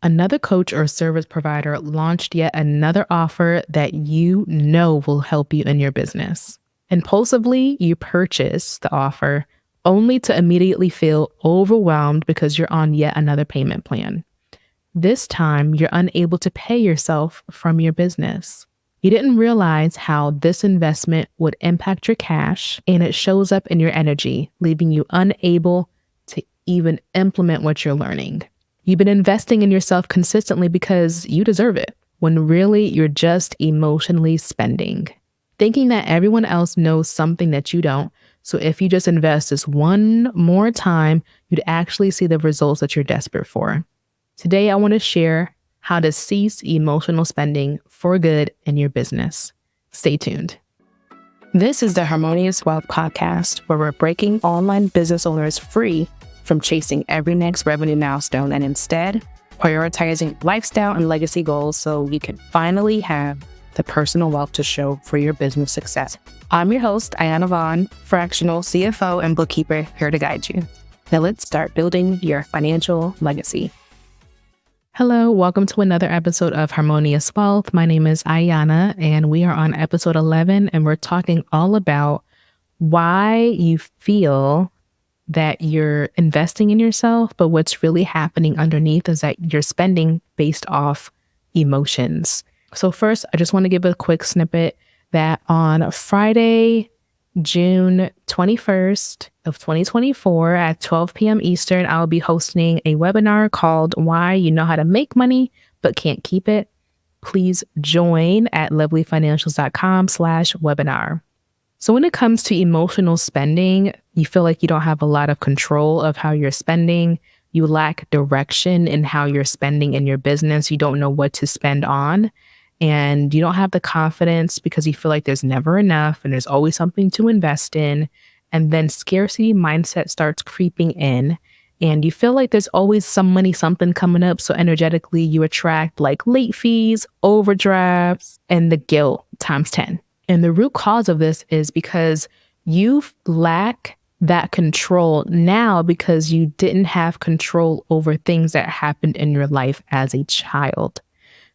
Another coach or service provider launched yet another offer that you know will help you in your business. Impulsively, you purchase the offer only to immediately feel overwhelmed because you're on yet another payment plan. This time, you're unable to pay yourself from your business. You didn't realize how this investment would impact your cash, and it shows up in your energy, leaving you unable to even implement what you're learning. You've been investing in yourself consistently because you deserve it, when really you're just emotionally spending, thinking that everyone else knows something that you don't. So if you just invest this one more time, you'd actually see the results that you're desperate for. Today, I want to share how to cease emotional spending for good in your business. Stay tuned. This is the Harmonious Wealth Podcast, where we're breaking online business owners free from chasing every next revenue milestone and instead prioritizing lifestyle and legacy goals so you can finally have the personal wealth to show for your business success. I'm your host, Iyanna Vaughn, fractional CFO and bookkeeper, here to guide you. Now let's start building your financial legacy. Hello, welcome to another episode of Harmonious Wealth. My name is Iyanna, and we are on episode 11, and we're talking all about why you feel that you're investing in yourself, but what's really happening underneath is that you're spending based off emotions. So first, I just want to give a quick snippet that on Friday, June 21st of 2024 at 12 p.m. Eastern, I'll be hosting a webinar called Why You Know How to Make Money But Can't Keep It. Please join at lovelyfinancials.com/webinar. So when it comes to emotional spending, you feel like you don't have a lot of control of how you're spending. You lack direction in how you're spending in your business. You don't know what to spend on. And you don't have the confidence because you feel like there's never enough and there's always something to invest in. And then scarcity mindset starts creeping in. And you feel like there's always some money, something coming up. So energetically, you attract like late fees, overdrafts, and the guilt times 10. And the root cause of this is because you lack that control now because you didn't have control over things that happened in your life as a child.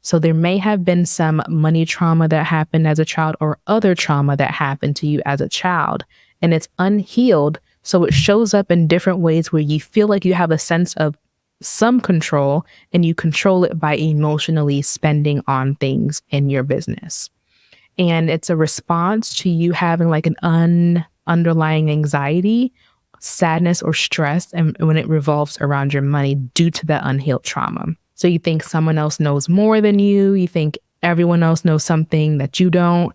So there may have been some money trauma that happened as a child or other trauma that happened to you as a child, and it's unhealed. So it shows up in different ways where you feel like you have a sense of some control and you control it by emotionally spending on things in your business. And it's a response to you having like an underlying anxiety, sadness, or stress, and when it revolves around your money due to that unhealed trauma. So you think someone else knows more than you. You think everyone else knows something that you don't.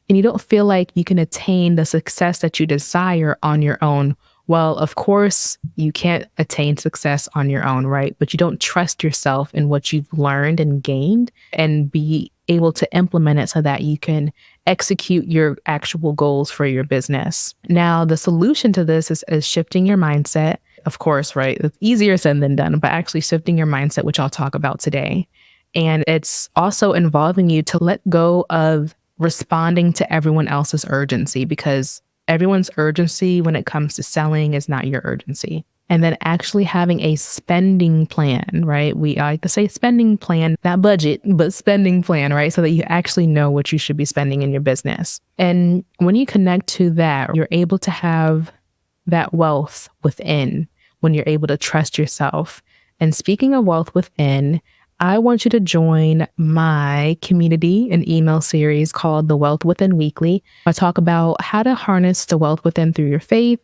And you don't feel like you can attain the success that you desire on your own. Well, of course, you can't attain success on your own, right? But you don't trust yourself in what you've learned and gained and be able to implement it so that you can execute your actual goals for your business. Now, the solution to this is shifting your mindset. Of course, right? It's easier said than done, but actually shifting your mindset, which I'll talk about today. And it's also involving you to let go of responding to everyone else's urgency, because everyone's urgency when it comes to selling is not your urgency. And then actually having a spending plan, right? I like to say spending plan, not budget, but spending plan, right? So that you actually know what you should be spending in your business. And when you connect to that, you're able to have that wealth within when you're able to trust yourself. And speaking of wealth within, I want you to join my community, an email series called The Wealth Within Weekly. I talk about how to harness the wealth within through your faith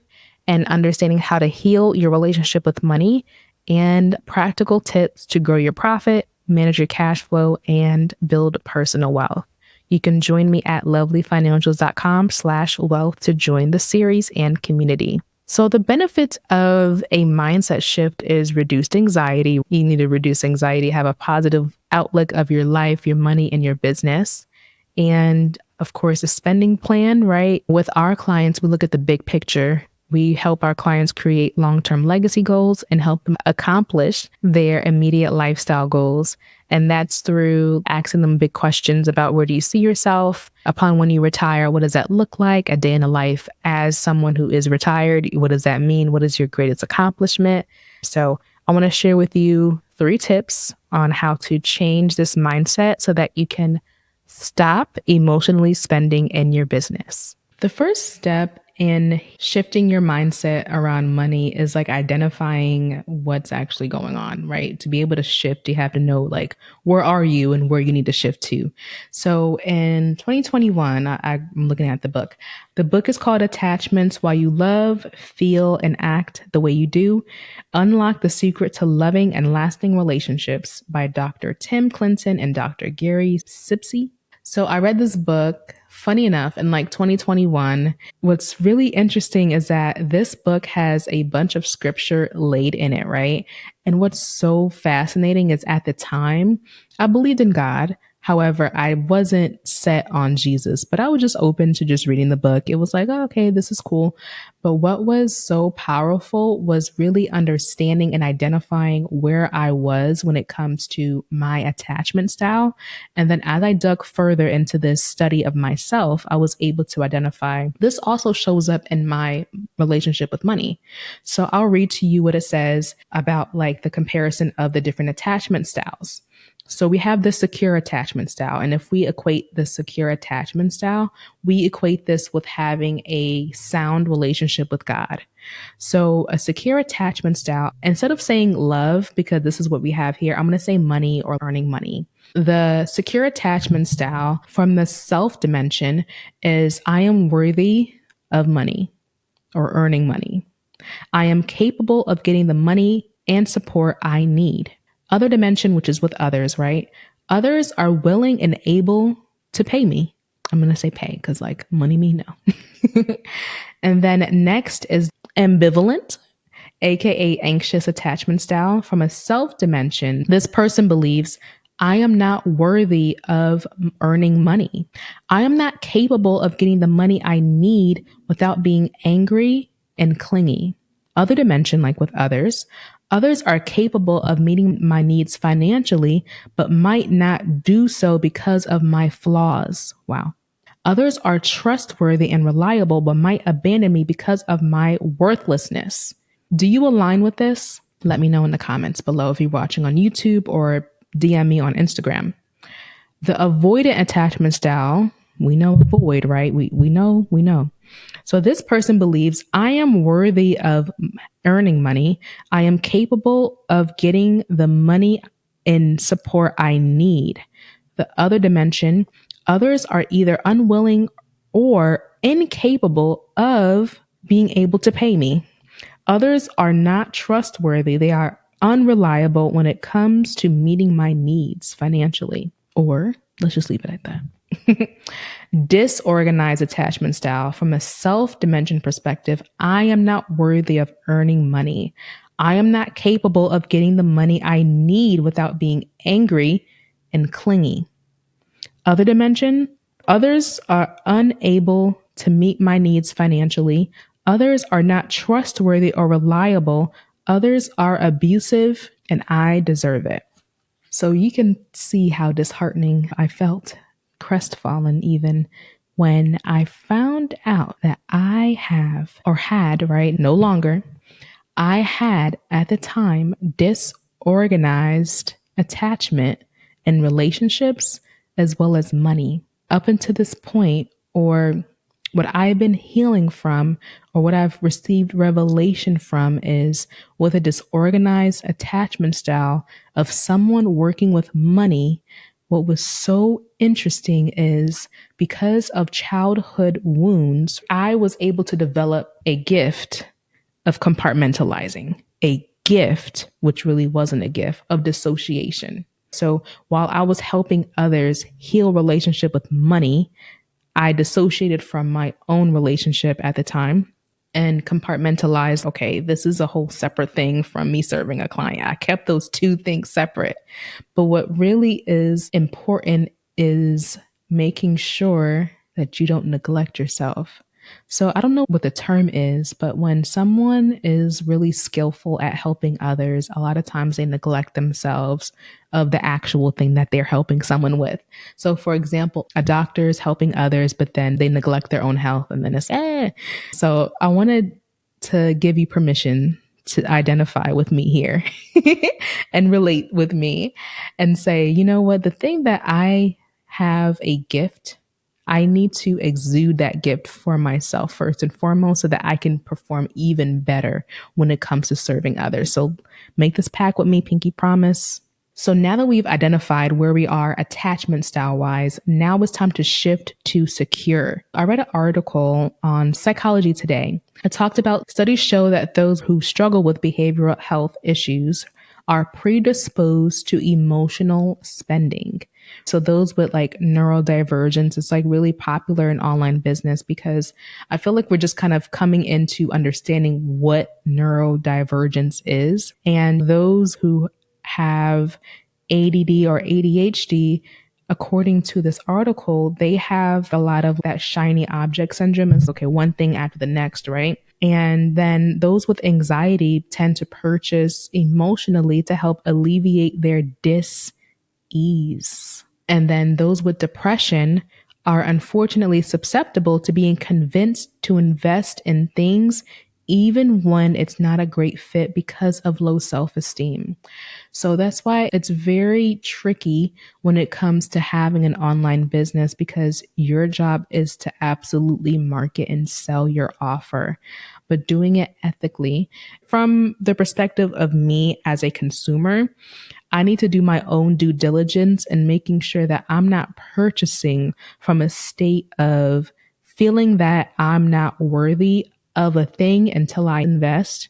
and understanding how to heal your relationship with money and practical tips to grow your profit, manage your cash flow, and build personal wealth. You can join me at lovelyfinancials.com/wealth to join the series and community. So the benefits of a mindset shift is reduced anxiety. You need to reduce anxiety, have a positive outlook of your life, your money, and your business. And of course, a spending plan, right? With our clients, we look at the big picture. We help our clients create long-term legacy goals and help them accomplish their immediate lifestyle goals. And that's through asking them big questions about where do you see yourself upon when you retire? What does that look like? A day in the life as someone who is retired. What does that mean? What is your greatest accomplishment? So I want to share with you 3 tips on how to change this mindset so that you can stop emotionally spending in your business. The first step in shifting your mindset around money is like identifying what's actually going on, right? To be able to shift, you have to know like where are you and where you need to shift to. So in 2021, I'm looking at the book. The book is called Attachments: Why You Love, Feel, and Act the Way You Do. Unlock the Secret to Loving and Lasting Relationships by Dr. Tim Clinton and Dr. Gary Sipsey. So I read this book, funny enough, in like 2021. What's really interesting is that this book has a bunch of scripture laid in it, right? And what's so fascinating is at the time, I believed in God. However, I wasn't set on Jesus, but I was just open to just reading the book. It was like, oh, okay, this is cool. But what was so powerful was really understanding and identifying where I was when it comes to my attachment style. And then as I dug further into this study of myself, I was able to identify this also shows up in my relationship with money. So I'll read to you what it says about like the comparison of the different attachment styles. So we have the secure attachment style. And if we equate the secure attachment style, we equate this with having a sound relationship with God. So a secure attachment style, instead of saying love, because this is what we have here, I'm going to say money or earning money. The secure attachment style from the self dimension is I am worthy of money or earning money. I am capable of getting the money and support I need. Other dimension, which is with others, right? Others are willing and able to pay me. I'm going to say pay because like money me, no. And then next is ambivalent, aka anxious attachment style. From a self dimension, this person believes I am not worthy of earning money. I am not capable of getting the money I need without being angry and clingy. Other dimension, like with others, others are capable of meeting my needs financially, but might not do so because of my flaws. Wow. Others are trustworthy and reliable, but might abandon me because of my worthlessness. Do you align with this? Let me know in the comments below if you're watching on YouTube or DM me on Instagram. The avoidant attachment style, we know avoid, right? We know. So this person believes I am worthy of earning money. I am capable of getting the money and support I need. The other dimension, others are either unwilling or incapable of being able to pay me. Others are not trustworthy. They are unreliable when it comes to meeting my needs financially. Or let's just leave it at that. Disorganized attachment style. From a self-dimension perspective, I am not worthy of earning money. I am not capable of getting the money I need without being angry and clingy. Other dimension, others are unable to meet my needs financially. Others are not trustworthy or reliable. Others are abusive, and I deserve it. So you can see how disheartening I felt, crestfallen even, when I found out that I have, or had, right, no longer, I had at the time disorganized attachment in relationships as well as money. Up until this point, or what I've been healing from, or what I've received revelation from, is with a disorganized attachment style of someone working with money. What was so interesting is because of childhood wounds, I was able to develop a gift of compartmentalizing, a gift, which really wasn't a gift, of dissociation. So while I was helping others heal relationship with money, I dissociated from my own relationship at the time and compartmentalized, okay, this is a whole separate thing from me serving a client. I kept those two things separate. But what really is important is making sure that you don't neglect yourself. So I don't know what the term is, but when someone is really skillful at helping others, a lot of times they neglect themselves of the actual thing that they're helping someone with. So for example, a doctor is helping others, but then they neglect their own health and then it's. So I wanted to give you permission to identify with me here and relate with me and say, you know what, the thing that I have a gift, I need to exude that gift for myself first and foremost so that I can perform even better when it comes to serving others. So make this pact with me, pinky promise. So now that we've identified where we are attachment style wise, now it's time to shift to secure. I read an article on Psychology Today. It talked about studies show that those who struggle with behavioral health issues are predisposed to emotional spending. So those with like neurodivergence, it's like really popular in online business because I feel like we're just kind of coming into understanding what neurodivergence is. And those who have ADD or ADHD, according to this article, they have a lot of that shiny object syndrome. It's okay, one thing after the next, right? And then those with anxiety tend to purchase emotionally to help alleviate their dis-ease. And then those with depression are unfortunately susceptible to being convinced to invest in things even when it's not a great fit because of low self-esteem. So that's why it's very tricky when it comes to having an online business because your job is to absolutely market and sell your offer, but doing it ethically. From the perspective of me as a consumer, I need to do my own due diligence and making sure that I'm not purchasing from a state of feeling that I'm not worthy of a thing until I invest.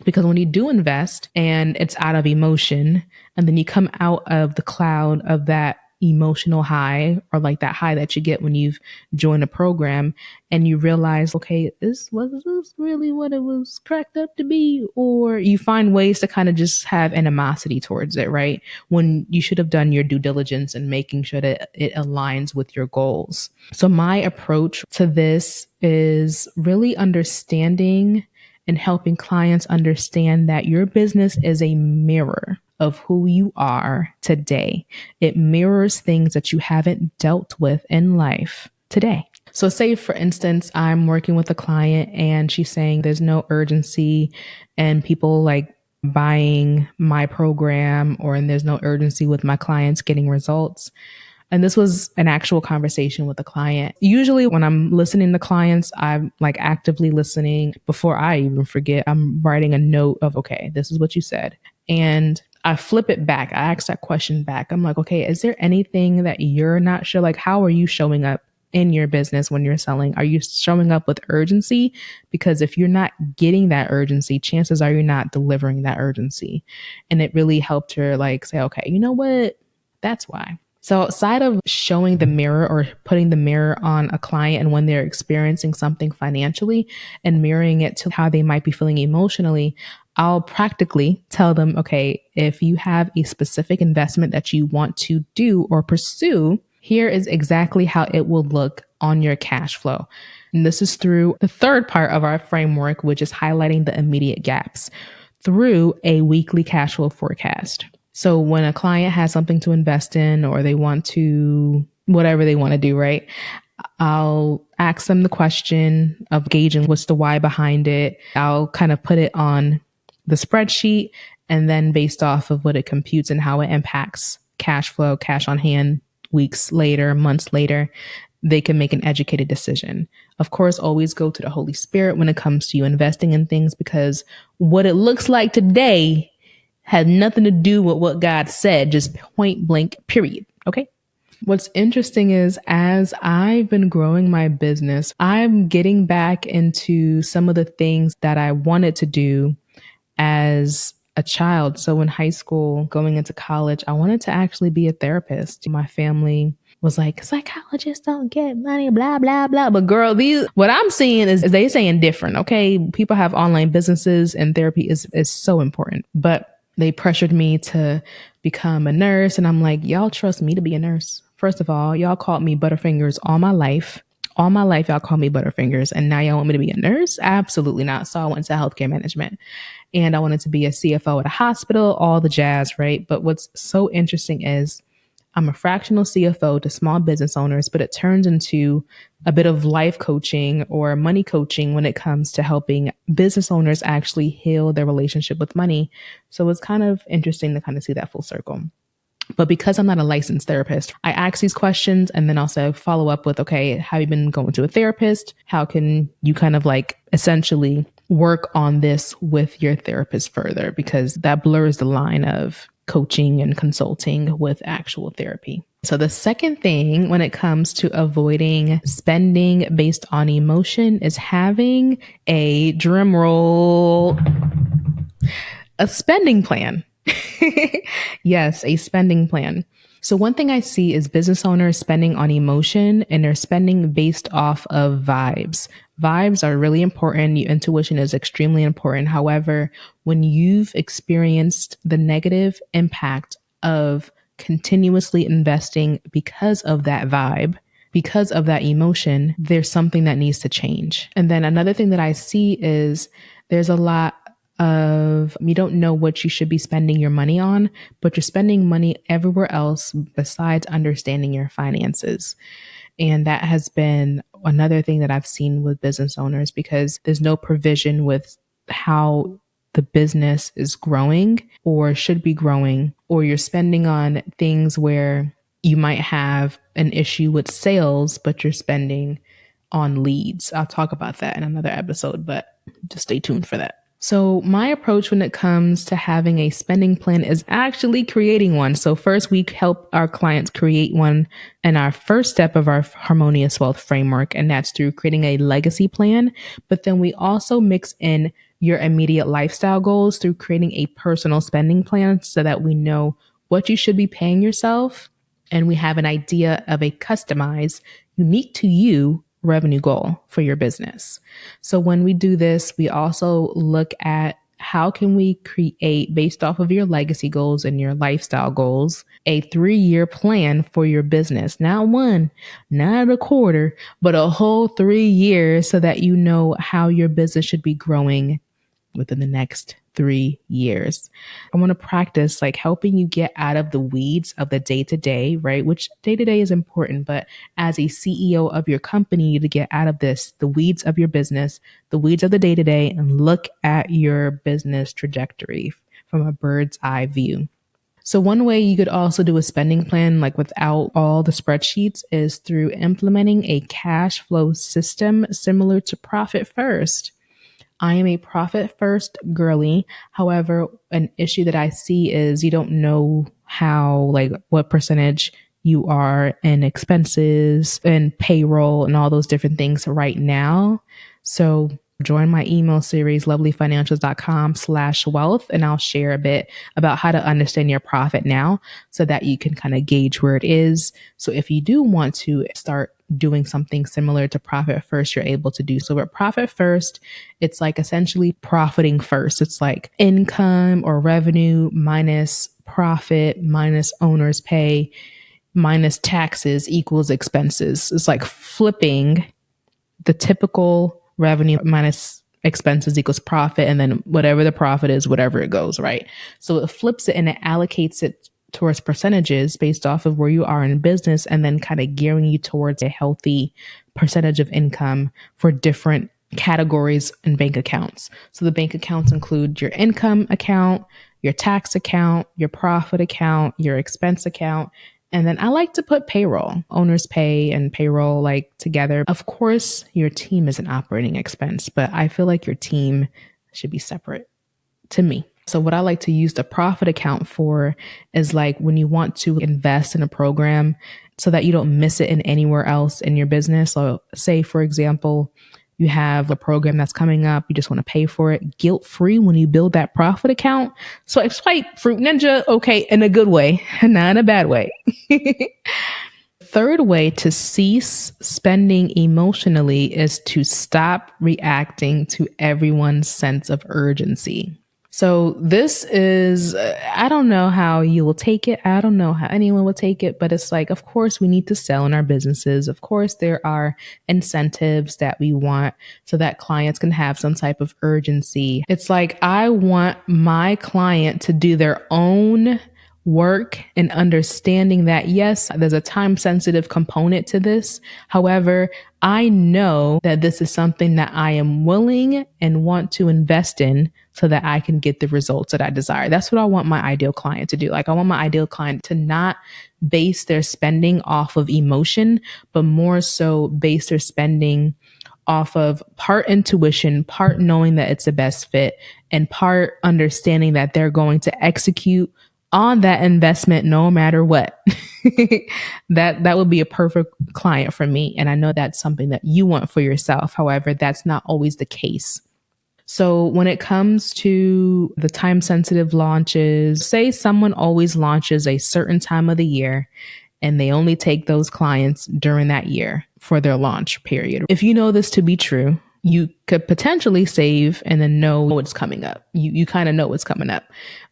Because when you do invest and it's out of emotion, and then you come out of the cloud of that emotional high or like that high that you get when you've joined a program and you realize, okay, this was this really what it was cracked up to be? Or you find ways to kind of just have animosity towards it, right? When you should have done your due diligence and making sure that it aligns with your goals. So my approach to this is really understanding and helping clients understand that your business is a mirror of who you are today. It mirrors things that you haven't dealt with in life today. So say, for instance, I'm working with a client and she's saying there's no urgency and people like buying my program, or and there's no urgency with my clients getting results. And this was an actual conversation with a client. Usually when I'm listening to clients, I'm like actively listening. Before I even forget, I'm writing a note of, okay, this is what you said. And I flip it back. I ask that question back. I'm like, okay, is there anything that you're not sure? Like, how are you showing up in your business when you're selling? Are you showing up with urgency? Because if you're not getting that urgency, chances are you're not delivering that urgency. And it really helped her like say, okay, you know what? That's why. So outside of showing the mirror or putting the mirror on a client and when they're experiencing something financially and mirroring it to how they might be feeling emotionally, I'll practically tell them, okay, if you have a specific investment that you want to do or pursue, here is exactly how it will look on your cash flow. And this is through the third part of our framework, which is highlighting the immediate gaps through a weekly cash flow forecast. So when a client has something to invest in or they want to, whatever they want to do, right? I'll ask them the question of gauging what's the why behind it. I'll kind of put it on the spreadsheet, and then based off of what it computes and how it impacts cash flow, cash on hand, weeks later, months later, they can make an educated decision. Of course, always go to the Holy Spirit when it comes to you investing in things, because what it looks like today had nothing to do with what God said, just point blank, period. Okay. What's interesting is as I've been growing my business, I'm getting back into some of the things that I wanted to do as a child. So in high school, going into college, I wanted to actually be a therapist. My family was like, psychologists don't get money, blah, blah, blah. But girl, what I'm seeing is they saying different. Okay. People have online businesses and therapy is so important. But they pressured me to become a nurse. And I'm like, y'all trust me to be a nurse? First of all, y'all called me Butterfingers all my life. All my life, y'all called me Butterfingers. And now y'all want me to be a nurse? Absolutely not. So I went to healthcare management and I wanted to be a CFO at a hospital, all the jazz, right? But what's so interesting is I'm a fractional CFO to small business owners, but it turns into a bit of life coaching or money coaching when it comes to helping business owners actually heal their relationship with money. So it's kind of interesting to kind of see that full circle. But because I'm not a licensed therapist, I ask these questions and then also follow up with, okay, have you been going to a therapist? How can you kind of like essentially work on this with your therapist further? Because that blurs the line of coaching and consulting with actual therapy. So the second thing when it comes to avoiding spending based on emotion is having a drum roll, a spending plan. Yes, a spending plan. So one thing I see is business owners spending on emotion and they're spending based off of vibes. Vibes are really important. Your intuition is extremely important. However, when you've experienced the negative impact of continuously investing because of that vibe, because of that emotion, there's something that needs to change. And then another thing that I see is there's a lot of you don't know what you should be spending your money on, but you're spending money everywhere else besides understanding your finances. And that has been another thing that I've seen with business owners because there's no provision with how the business is growing or should be growing, or you're spending on things where you might have an issue with sales, but you're spending on leads. I'll talk about that in another episode, but just stay tuned for that. So my approach when it comes to having a spending plan is actually creating one. So first we help our clients create one in our first step of our harmonious wealth framework, and that's through creating a legacy plan. But then we also mix in your immediate lifestyle goals through creating a personal spending plan so that we know what you should be paying yourself. And we have an idea of a customized, unique to you revenue goal for your business. So when we do this, we also look at how can we create, based off of your legacy goals and your lifestyle goals, a 3-year plan for your business. Not one, not a quarter, but a whole 3 years so that you know how your business should be growing within the next 3 years. I want to practice like helping you get out of the weeds of the day to day, right? Which day to day is important, but as a CEO of your company, to get out of this, the weeds of your business, the weeds of the day to day, and look at your business trajectory from a bird's eye view. So one way you could also do a spending plan, like without all the spreadsheets, is through implementing a cash flow system similar to Profit First. I am a profit first girly. However, an issue that I see is you don't know how, like what percentage you are in expenses and payroll and all those different things right now. So join my email series, lovelyfinancials.com/wealth, and I'll share a bit about how to understand your profit now so that you can kind of gauge where it is. So if you do want to start doing something similar to Profit First, you're able to do so. But Profit First, it's like essentially profiting first. It's like income or revenue minus profit minus owner's pay minus taxes equals expenses. It's like flipping the typical revenue minus expenses equals profit, and then whatever the profit is, whatever it goes, right? So it flips it and it allocates it towards percentages based off of where you are in business, and then kind of gearing you towards a healthy percentage of income for different categories and bank accounts. So the bank accounts include your income account, your tax account, your profit account, your expense account. And then I like to put payroll, owner's pay and payroll like together. Of course, your team is an operating expense, but I feel like your team should be separate to me. So what I like to use the profit account for is like when you want to invest in a program so that you don't miss it in anywhere else in your business. So say, for example, you have a program that's coming up, you just want to pay for it guilt-free when you build that profit account. Swipe, Fruit Ninja, okay, in a good way, not in a bad way. Third way to cease spending emotionally is to stop reacting to everyone's sense of urgency. So this is, I don't know how you will take it. I don't know how anyone will take it, but it's like, of course, we need to sell in our businesses. Of course, there are incentives that we want so that clients can have some type of urgency. It's like, I want my client to do their own work and understanding that, yes, there's a time sensitive component to this. However, I know that this is something that I am willing and want to invest in so that I can get the results that I desire. That's what I want my ideal client to do. Like, I want my ideal client to not base their spending off of emotion, but more so base their spending off of part intuition, part knowing that it's the best fit, and part understanding that they're going to execute on that investment no matter what. That would be a perfect client for me. And I know that's something that you want for yourself. However, that's not always the case. So when it comes to the time sensitive launches, say someone always launches a certain time of the year and they only take those clients during that year for their launch period. If you know this to be true, you could potentially save and then know what's coming up. You kind of know what's coming up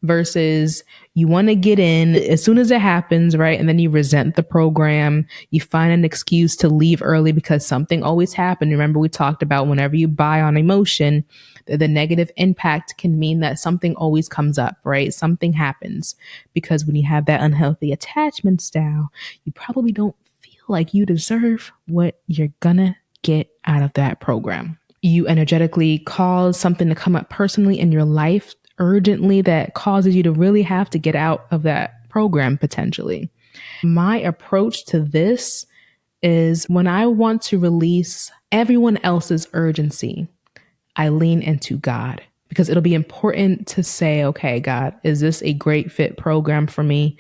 versus you want to get in as soon as it happens, right? And then you resent the program. You find an excuse to leave early because something always happened. Remember, we talked about whenever you buy on emotion, the negative impact can mean that something always comes up, right? Something happens because when you have that unhealthy attachment style, you probably don't feel like you deserve what you're gonna get out of that program. You energetically cause something to come up personally in your life urgently that causes you to really have to get out of that program potentially. My approach to this is when I want to release everyone else's urgency, I lean into God because it'll be important to say, okay, God, is this a great fit program for me?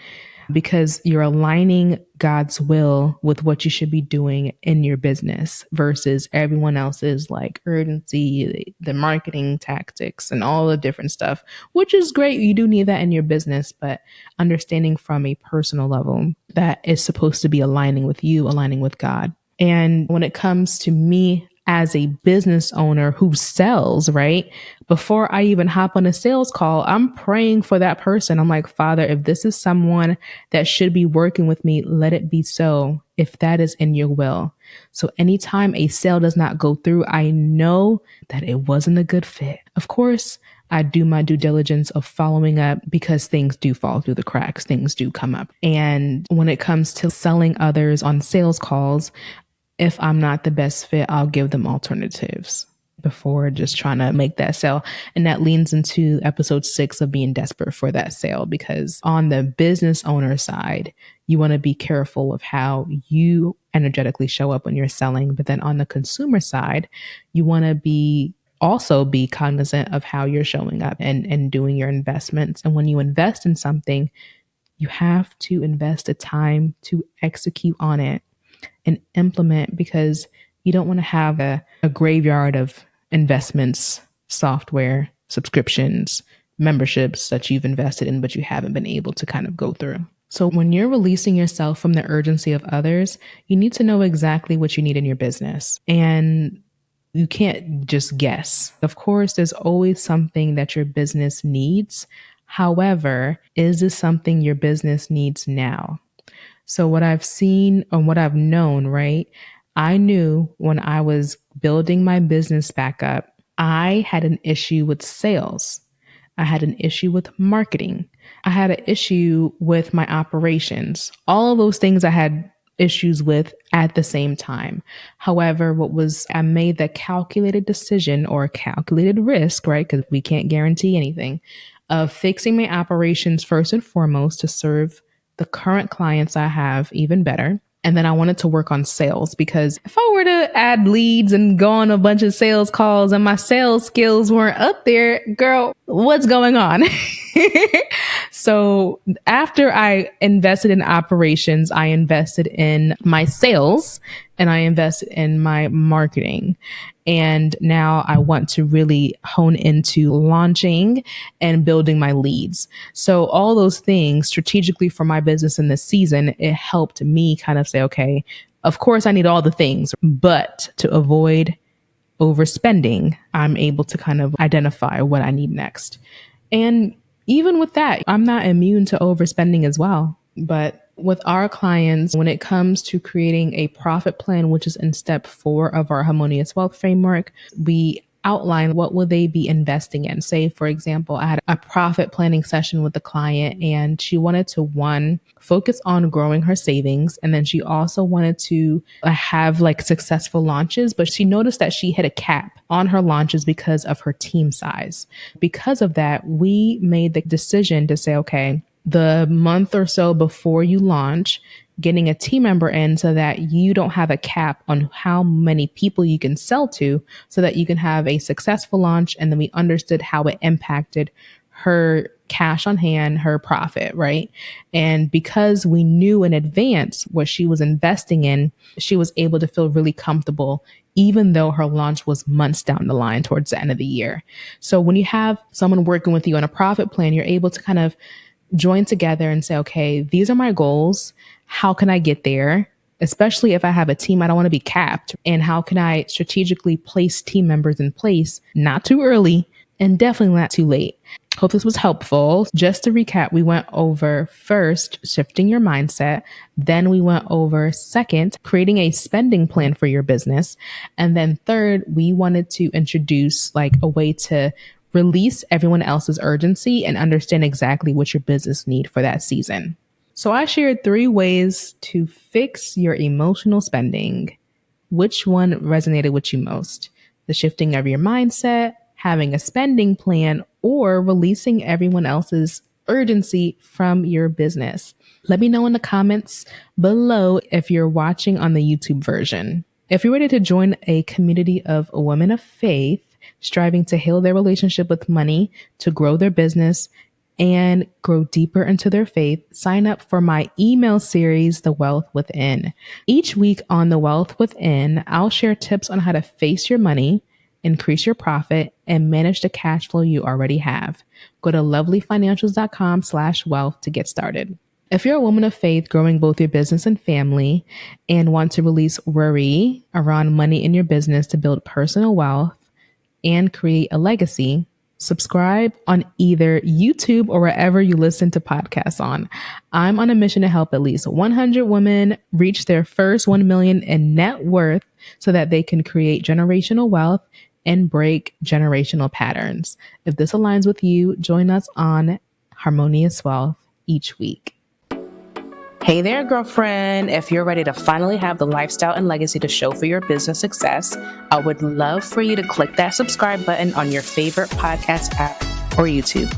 Because you're aligning God's will with what you should be doing in your business versus everyone else's like urgency, the marketing tactics and all the different stuff, which is great. You do need that in your business, but understanding from a personal level that is supposed to be aligning with you, aligning with God. And when it comes to me as a business owner who sells, right? Before I even hop on a sales call, I'm praying for that person. I'm like, Father, if this is someone that should be working with me, let it be so, if that is in your will. So anytime a sale does not go through, I know that it wasn't a good fit. Of course, I do my due diligence of following up because things do fall through the cracks, things do come up. And when it comes to selling others on sales calls, if I'm not the best fit, I'll give them alternatives before just trying to make that sale. And that leans into episode 6 of being desperate for that sale, because on the business owner side, you want to be careful of how you energetically show up when you're selling. But then on the consumer side, you want to also be cognizant of how you're showing up and doing your investments. And when you invest in something, you have to invest the time to execute on it and implement, because you don't want to have a graveyard of investments, software, subscriptions, memberships that you've invested in, but you haven't been able to kind of go through. So when you're releasing yourself from the urgency of others, you need to know exactly what you need in your business. And you can't just guess. Of course, there's always something that your business needs. However, is this something your business needs now? So what I've seen and what I've known, right? I knew when I was building my business back up, I had an issue with sales. I had an issue with marketing. I had an issue with my operations. All of those things I had issues with at the same time. However, I made the calculated decision or calculated risk, right? Because we can't guarantee anything, of fixing my operations first and foremost to serve the current clients I have even better. And then I wanted to work on sales, because if I were to add leads and go on a bunch of sales calls and my sales skills weren't up there, girl, what's going on? So after I invested in operations, I invested in my sales and I invested in my marketing. And now I want to really hone into launching and building my leads. So all those things strategically for my business in this season, it helped me kind of say, okay, of course I need all the things, but to avoid overspending, I'm able to kind of identify what I need next. And even with that, I'm not immune to overspending as well. But with our clients, when it comes to creating a profit plan, which is in step 4 of our harmonious wealth framework, we outline what will they be investing in. Say, for example, I had a profit planning session with the client and she wanted to, one, focus on growing her savings. And then she also wanted to have like successful launches, but she noticed that she hit a cap on her launches because of her team size. Because of that, we made the decision to say, okay, the month or so before you launch, getting a team member in so that you don't have a cap on how many people you can sell to so that you can have a successful launch. And then we understood how it impacted her cash on hand, her profit, right? And because we knew in advance what she was investing in, she was able to feel really comfortable, even though her launch was months down the line towards the end of the year. So when you have someone working with you on a profit plan, you're able to kind of join together and say, okay, these are my goals. How can I get there? Especially if I have a team, I don't want to be capped. And how can I strategically place team members in place, not too early and definitely not too late? Hope this was helpful. Just to recap, we went over first, shifting your mindset. Then we went over second, creating a spending plan for your business. And then third, we wanted to introduce like a way to release everyone else's urgency and understand exactly what your business need for that season. So I shared 3 ways to fix your emotional spending. Which one resonated with you most? The shifting of your mindset, having a spending plan, or releasing everyone else's urgency from your business? Let me know in the comments below if you're watching on the YouTube version. If you're ready to join a community of women of faith striving to heal their relationship with money, to grow their business, and grow deeper into their faith, sign up for my email series, The Wealth Within. Each week on The Wealth Within, I'll share tips on how to face your money, increase your profit, and manage the cash flow you already have. Go to lovelyfinancials.com/wealth to get started. If you're a woman of faith growing both your business and family and want to release worry around money in your business to build personal wealth and create a legacy, subscribe on either YouTube or wherever you listen to podcasts on. I'm on a mission to help at least 100 women reach their first 1 million in net worth so that they can create generational wealth and break generational patterns. If this aligns with you, join us on Harmonious Wealth each week. Hey there, girlfriend. If you're ready to finally have the lifestyle and legacy to show for your business success, I would love for you to click that subscribe button on your favorite podcast app or YouTube.